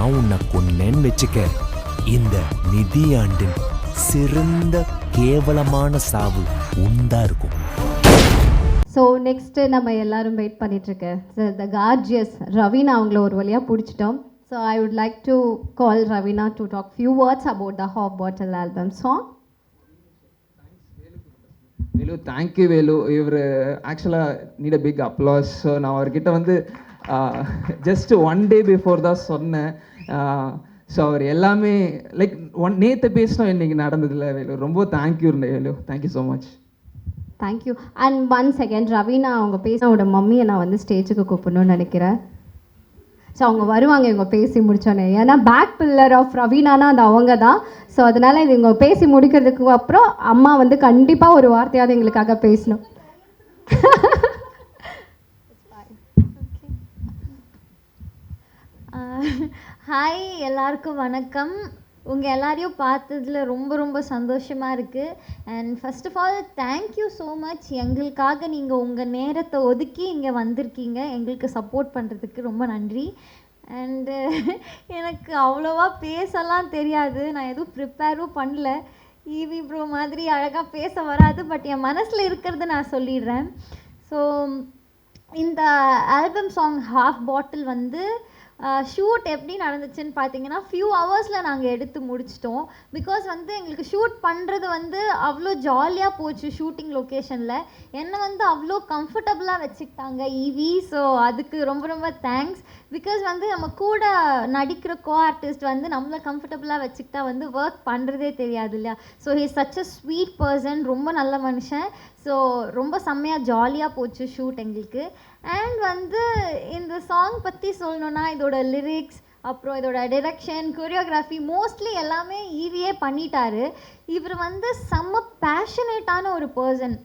நான் உன்னை கொன்னேன்னு வச்சுக்க, இந்த நிதியாண்டின் சிறந்த கேவலமான சாவு உண்டா இருக்கும். ஸோ நெக்ஸ்ட்டு நம்ம எல்லாரும் வெயிட் பண்ணிகிட்ருக்க த கார்ஜியஸ் ரவீனா அவங்கள ஒரு வழியாக பிடிச்சிட்டோம். So I would like to call Raveena to talk few words about the half bottle album song. Velu, thank you Velu. இவர் ஆக்சுவலாக need a big applause. So நான் அவர்கிட்ட வந்து ஜஸ்ட் ஒன் டே பிஃபோர் தான் சொன்னேன். ஸோ அவர் எல்லாமே லைக் நேற்று பேசினோம், இன்றைக்கி நடந்ததில்ல வேலு. ரொம்ப thank you Velu, thank you so much. Thank you. And one second, Raveena அவங்க பேசினோட மம்மியை நான் வந்து ஸ்டேஜுக்கு கூப்பிடணும்னு நினைக்கிறேன். ஸோ அவங்க வருவாங்க இவங்க பேசி முடித்தோன்னே. ஏன்னா பேக் பில்லர் ஆஃப் ரவீனானா அது அவங்க தான். ஸோ அதனால் இது இவங்க பேசி முடிக்கிறதுக்கு அப்புறம் அம்மா வந்து கண்டிப்பாக ஒரு வார்த்தையாவது எங்களுக்காக பேசணும். ஹாய், எல்லாருக்கும் வணக்கம். உங்கள் எல்லாரையும் பார்த்ததில் ரொம்ப ரொம்ப சந்தோஷமாக இருக்குது. And first of all thank you so much. எங்களுக்காக நீங்கள் உங்கள் நேரத்தை ஒதுக்கி இங்கே வந்திருக்கீங்க, எங்களுக்கு சப்போர்ட் பண்ணுறதுக்கு ரொம்ப நன்றி. அண்டு எனக்கு அவ்வளோவா பேசலாம் தெரியாது, நான் எதுவும் ப்ரிப்பேரும் பண்ணல. ஈவி ப்ரோ மாதிரி அழகாக பேச வராது, பட் என் மனசில் இருக்கிறத நான் சொல்லிடுறேன். ஸோ இந்த ஆல்பம் சாங் ஹாஃப் பாட்டில் வந்து ஷூட் எப்படி நடந்துச்சுன்னு பார்த்தீங்கன்னா, ஃபியூ ஹவர்ஸில் நாங்கள் எடுத்து முடிச்சிட்டோம். பிகாஸ் வந்து எங்களுக்கு ஷூட் பண்ணுறது வந்து அவ்வளோ ஜாலியாக போச்சு. ஷூட்டிங் லொக்கேஷனில் என்னை வந்து அவ்வளோ கம்ஃபர்டபுளாக வச்சுக்கிட்டாங்க ஈவி. ஸோ அதுக்கு ரொம்ப ரொம்ப தேங்க்ஸ். பிகாஸ் வந்து நம்ம கூட நடிக்கிற கோ ஆர்டிஸ்ட் வந்து நம்மளை கம்ஃபர்டபுளாக வச்சுக்கிட்டா வந்து ஒர்க் பண்ணுறதே தெரியாது இல்லையா. So he is such a sweet person, ரொம்ப நல்ல மனுஷன். ஸோ ரொம்ப செம்மையாக ஜாலியாக போச்சு ஷூட் எங்களுக்கு. அண்ட் வந்து இந்த சாங் பற்றி சொல்லணுன்னா, இதோட லிரிக்ஸ், அப்புறம் இதோட டைரக்ஷன், கொரியோகிராஃபி மோஸ்ட்லி எல்லாமே ஈவியே பண்ணிட்டாரு. இவர் வந்து செம்ம பேஷனேட்டான ஒரு பர்சன்.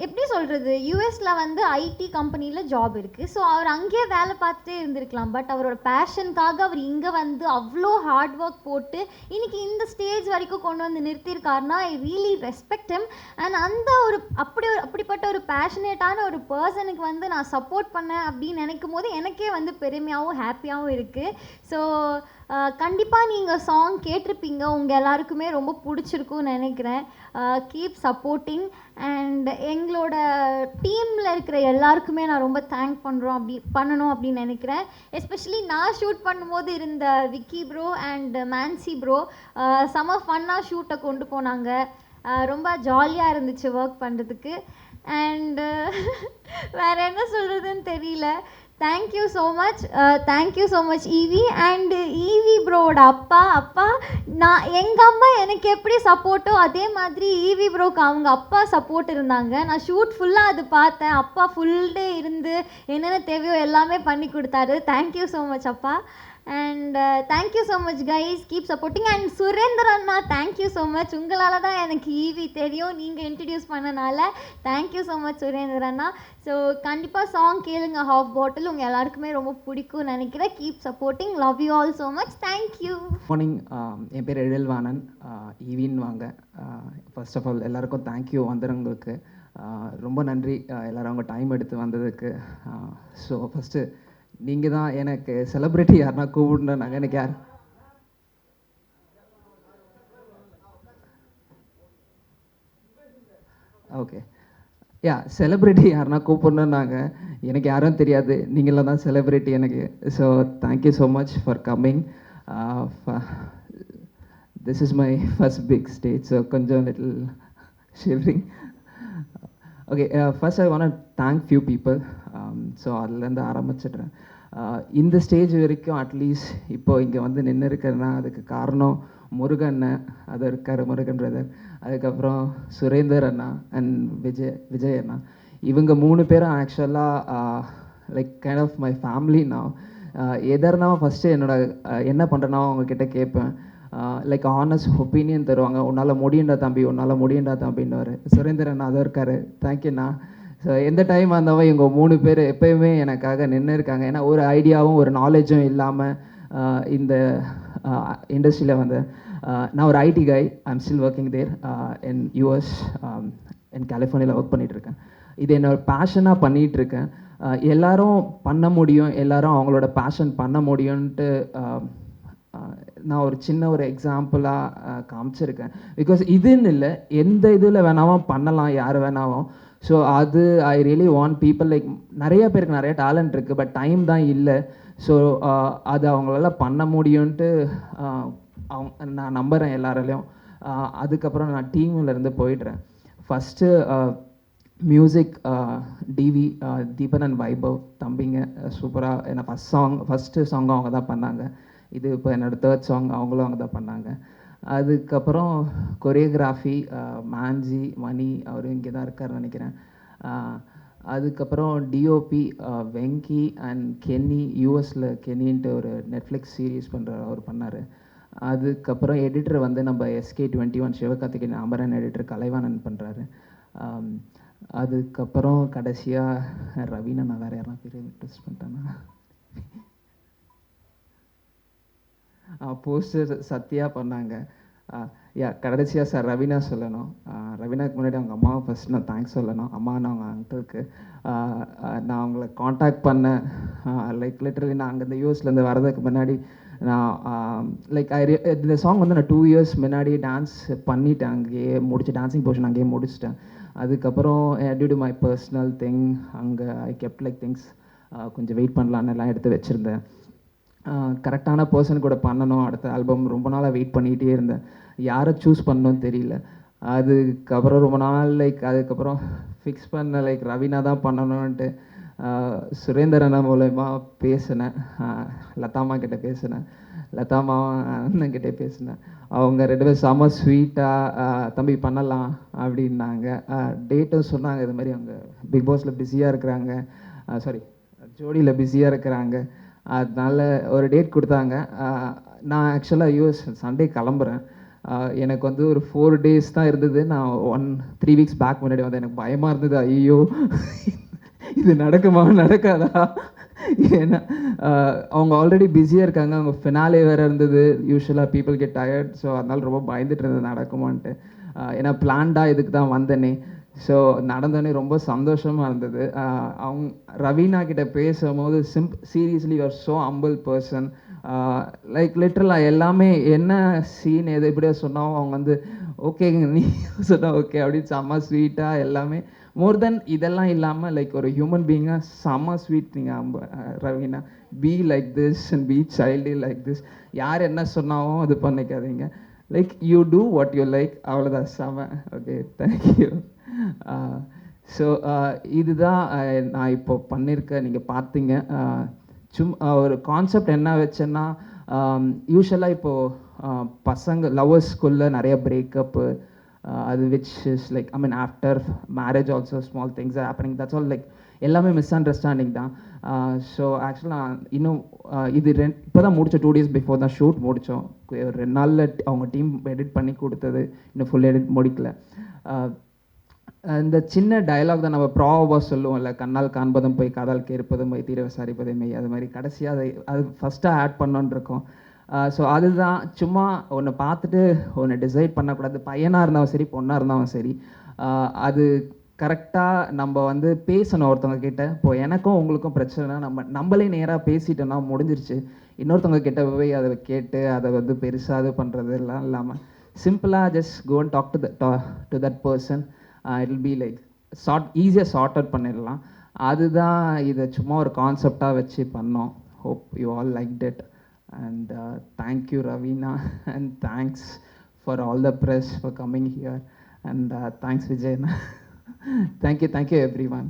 எப்படி சொல்கிறது, யூஎஸில் வந்து ஐடி கம்பெனியில் ஜாப் இருக்குது. ஸோ அவர் அங்கேயே வேலை பார்த்துட்டே இருந்திருக்கலாம். பட் அவரோட பேஷனுக்காக அவர் இங்கே வந்து அவ்வளோ ஹார்ட் ஒர்க் போட்டு இன்றைக்கி இந்த ஸ்டேஜ் வரைக்கும் கொண்டு வந்து நிறுத்தியிருக்காருனா I really respect him. And அந்த ஒரு அப்படிப்பட்ட ஒரு பேஷனேட்டான ஒரு பர்சனுக்கு வந்து நான் சப்போர்ட் பண்ணேன் அப்படின்னு நினைக்கும் போது எனக்கே வந்து பெருமையாகவும் ஹாப்பியாகவும் இருக்குது. ஸோ கண்டிப்பாக நீங்கள் சாங் கேட்டிருப்பீங்க, உங்கள் எல்லாருக்குமே ரொம்ப பிடிச்சிருக்குன்னு நினைக்கிறேன். Keep supporting. அண்ட் எங்களோட டீமில் இருக்கிற எல்லாருக்குமே நான் ரொம்ப தேங்க் பண்ணணும் அப்படின்னு நினைக்கிறேன். எஸ்பெஷலி நான் ஷூட் பண்ணும்போது இருந்த Vicky bro and Mansi bro செம ஃபன்னாக ஷூட்டை கொண்டு போனாங்க. ரொம்ப ஜாலியாக இருந்துச்சு ஒர்க் பண்ணுறதுக்கு. அண்டு வேறு என்ன சொல்கிறதுன்னு தெரியல. Thank you so much, thank you so much EV. And EV ப்ரோவோட அப்பா எங்கள் அம்மா எனக்கு எப்படி சப்போர்ட்டோ அதே மாதிரி ஈவி ப்ரோக்கு அவங்க அப்பா சப்போர்ட் இருந்தாங்க. நான் ஷூட் ஃபுல்லாக அது பார்த்தேன். அப்பா ஃபுல் டே இருந்து என்னென்ன தேவையோ எல்லாமே பண்ணி கொடுத்தாரு. தேங்க்யூ ஸோ மச் அப்பா. And thank you so much guys, keep supporting. And Surender அண்ணா தேங்க்யூ ஸோ மச். உங்களால் தான் எனக்கு ஈவி தெரியும், நீங்கள் இன்ட்ரடியூஸ் பண்ணனால தேங்க்யூ ஸோ மச் சுரேந்தர் அண்ணா. ஸோ கண்டிப்பாக சாங் கேளுங்க ஹாஃப் பாட்டில், உங்கள் எல்லாருக்குமே ரொம்ப பிடிக்கும்னு நினைக்கிறேன். Keep supporting, love you all so much, thank you. Morning, என் பேர் எழில்வாணன், ஈவின்னு வாங்க. ஃபர்ஸ்ட் ஆஃப் ஆல் எல்லாருக்கும் தேங்க்யூ வந்தவங்களுக்கு. ரொம்ப நன்றி எல்லோரும் அவங்க டைம் எடுத்து வந்ததுக்கு. ஸோ ஃபஸ்ட்டு நீங்கள் தான் எனக்கு செலிப்ரிட்டி யாருன்னா கூப்பிடுனாங்க. எனக்கு யார் ஓகே செலிப்ரிட்டி யாருன்னா கூப்பிடணுன்னாங்க. எனக்கு யாரும் தெரியாது, நீங்களாம் தான் செலிப்ரிட்டி எனக்கு. So thank you so much for coming. This is my first big stage, so கொஞ்சம் little shivering. Okay, first I want thank few people. So அதுலேருந்து ஆரம்பிச்சிடுறேன். இந்த ஸ்டேஜ் வரைக்கும் அட்லீஸ்ட் இப்போ இங்கே வந்து நின்று இருக்கிறேன்னா அதுக்கு காரணம் முருகன், அது இருக்கார் முருகன் பிரதர், அதுக்கப்புறம் சுரேந்தர் அண்ணா அண்ட் விஜய் அண்ணா. இவங்க 3 பேரும் ஆக்சுவலாக like kind of my family. நான் எதர்னா ஃபஸ்ட்டு என்ன பண்ணுறேன்னா அவங்கக்கிட்ட கேட்பேன். லைக் ஆனஸ்ட் ஒப்பீனியன் தருவாங்க. உன்னால் முடியுண்டா தம்பின்னு சுரேந்தர் அண்ணா அதை இருக்கார். தேங்க்யூண்ணா. ஸோ எந்த டைம் வந்தவன் இவங்க 3 பேர் எப்போயுமே எனக்காக நின்று இருக்காங்க. ஏன்னா ஒரு ஐடியாவும் ஒரு நாலேஜும் இல்லாமல் இந்த இண்டஸ்ட்ரியில் வந்து நான் ஒரு IT guy. I'm still working there in US, in கலிஃபோர்னியாவில் ஒர்க் பண்ணிகிட்ருக்கேன். இது என்னோட பேஷனாக பண்ணிகிட்ருக்கேன். எல்லாரும் பண்ண முடியும், எல்லாரும் அவங்களோட பேஷன் பண்ண முடியும்ன்ட்டு நான் ஒரு சின்ன ஒரு எக்ஸாம்பிளாக காமிச்சிருக்கேன். பிகாஸ் இதுன்னு இல்லை, எந்த இதில் வேணாலும் பண்ணலாம், யார் வேணாலும். ஸோ அது I really want people like, நிறைய பேருக்கு நிறைய டேலண்ட் இருக்குது, பட் டைம் தான் இல்லை. ஸோ அது அவங்களால பண்ண முடியும்ன்ட்டு நான் நம்புகிறேன் எல்லாராலையும். அதுக்கப்புறம் நான் டீம்லேருந்து போயிடுறேன். First music TV, Deepan and Vaibhav தம்பிங்க சூப்பராக என்ன ஃபஸ்ட்டு சாங்கும் அவங்க தான் பண்ணாங்க. இது இப்போ என்னோடய 3rd சாங், அவங்களும் அவங்க தான் பண்ணாங்க. அதுக்கப்புறம் கொரியோகிராஃபி மான்ஜி மணி, அவர் இங்கே தான் இருக்காருன்னு நினைக்கிறேன். அதுக்கப்புறம் டிஓபி வெங்கி அண்ட் கென்னி, யூஎஸில் கென்னின்ட்டு ஒரு நெட்ஃப்ளிக்ஸ் சீரீஸ் பண்ணுறாரு, அவர் பண்ணார். அதுக்கப்புறம் எடிட்டர் வந்து நம்ம SK21 சிவகார்த்திகேயன் அமரன் எடிட்டர் கலைவாணன் பண்ணுறாரு. அதுக்கப்புறம் கடைசியாக ரவீனா, நான் வேறு யாரெல்லாம் பேர் ட்ரெஸ் பண்ணிட்டேன்னா, போஸ்டர் சத்யா பண்ணாங்க. கடைசியாக சார் ரவீனா சொல்லணும். ரவீனாக்கு முன்னாடி அவங்க அம்மாவை ஃபஸ்ட் நான் தேங்க்ஸ் சொல்லணும். அம்மானா அவங்க அங்கிளுக்கு நான் அவங்கள காண்டாக்ட் பண்ணேன். லைக் லிட்டரலி நான் அங்கே இந்த யூஎஸ்லேருந்து வரதுக்கு முன்னாடி நான் லைக் இந்த சாங் வந்து நான் 2 இயர்ஸ் முன்னாடி டான்ஸ் பண்ணிட்டேன், அங்கேயே முடிச்சு டான்ஸிங் போர்ஷன் அங்கேயே முடிச்சிட்டேன். அதுக்கப்புறம் due to my personal thing அங்கே ஐ கெப்ட் லைக் திங்ஸ், கொஞ்சம் வெயிட் பண்ணலான்னு எல்லாம் எடுத்து வச்சுருந்தேன். கரெக்டான பர்சன் கூட பண்ணணும் அடுத்த ஆல்பம். ரொம்ப நாளாக வெயிட் பண்ணிகிட்டே இருந்தேன், யாரை சூஸ் பண்ணணும்னு தெரியல. அதுக்கப்புறம் ரொம்ப நாள் லைக் அதுக்கப்புறம் ஃபிக்ஸ் பண்ண லைக் ரவீனா தான் பண்ணணுன்ட்டு சுரேந்தரண்ணா மூலயமா பேசினேன், லதாமா கிட்டே பேசினேன், லதாமா அண்ணன்கிட்டே பேசினேன். அவங்க 2 பேரும் செம்ம ஸ்வீட்டாக தம்பி பண்ணலாம் அப்படின்னாங்க. டேட்டும் சொன்னாங்க, இது மாதிரி அவங்க பிக் பாஸில் பிஸியாக இருக்கிறாங்க, சாரி ஜோடியில் பிஸியாக இருக்கிறாங்க, அதனால ஒரு டேட் கொடுத்தாங்க. நான் ஆக்சுவலாக யூஎஸ் சண்டே கிளம்புறேன். எனக்கு வந்து ஒரு 4 டேஸ் தான் இருந்தது. நான் 3 வீக்ஸ் பேக் முன்னாடி வந்து எனக்கு பயமாக இருந்தது, ஐயோ இது நடக்குமா நடக்காதா, ஏன்னா அவங்க ஆல்ரெடி பிஸியாக இருக்காங்க, அவங்க ஃபினாலே வேறு இருந்தது. யூஸ்வலாக பீப்புள் கெட் டயர்ட், ஸோ அதனால ரொம்ப பயந்துட்டு இருந்தது நடக்குமான்ட்டு. ஏன்னா பிளான்டாக இதுக்கு தான் வந்தேனே. ஸோ நடந்தோடனே ரொம்ப சந்தோஷமாக இருந்தது. அவங்க ரவீனா கிட்ட பேசும்போது seriously you are so humble person. Like லிட்ரலாக எல்லாமே என்ன சீன் எது எப்படியா சொன்னாலும் அவங்க வந்து ஓகேங்க நீ சொன்னால் ஓகே அப்படின்னு செம்ம ஸ்வீட்டாக எல்லாமே. மோர் தென் இதெல்லாம் இல்லாமல் லைக் ஒரு ஹியூமன் பீயிங்காக செம்ம ஸ்வீட். நீங்கள் Raveena be like this and be child like this. யார் என்ன சொன்னாலும் அது பண்ணிக்காதீங்க, like you do what you like, அவ்வளோதான் செம. Okay, thank you. ஸோ இதுதான் நான் இப்போ பண்ணியிருக்கேன். நீங்கள் பார்த்தீங்க ஒரு கான்செப்ட் என்ன வச்சேன்னா, யூஸ்வலாக இப்போது பசங்க லவ்வர்ஸ்குள்ளே நிறைய பிரேக்கப்பு, அது which is like I mean after marriage also small things are happening, that's all like எல்லாமே மிஸ் அண்டர்ஸ்டாண்டிங் தான். ஸோ ஆக்சுவலாக இன்னும் இது இப்போ தான் முடித்தோம், 2 டேஸ் பிஃபோர் தான் ஷூட் முடித்தோம். ஒரு 2 நாளில் அவங்க டீம் எடிட் பண்ணி கொடுத்தது, இன்னும் ஃபுல் எடிட் முடிக்கல. இந்த சின்ன டயலாக் தான் நம்ம ப்ராபவாக சொல்லுவோம்ல, கண்ணால் காண்பதும் போய் காதால் கேட்பதும் போய் தீர விசாரிப்பதே மெய், அது மாதிரி கடைசியாக அது ஃபஸ்ட்டாக ஆட் பண்ணோன்னு இருக்கோம். ஸோ அதுதான், சும்மா ஒன்று பார்த்துட்டு ஒன்று டிசைட் பண்ணக்கூடாது. பையனாக இருந்தாலும் சரி பொண்ணாக இருந்தாலும் சரி, அது கரெக்டாக நம்ம வந்து பேசணும் ஒருத்தவங்க கிட்ட. இப்போது எனக்கும் உங்களுக்கும் பிரச்சனைனா நம்மளே நேராக பேசிட்டோன்னா முடிஞ்சிருச்சு. இன்னொருத்தவங்க கிட்ட போய் அதை கேட்டு அதை வந்து பெருசாக இது பண்ணுறது எல்லாம் இல்லாமல் சிம்பிளாக just go and talk to that person. It will be like ஈஸியாக சார்ட் அவுட் பண்ணிடலாம். அதுதான் இதை சும்மா ஒரு கான்செப்டாக வச்சு பண்ணோம். Hope you all liked it. And thank you Ravina and thanks for all the press for coming here, and thanks Vijay. Thank you everyone.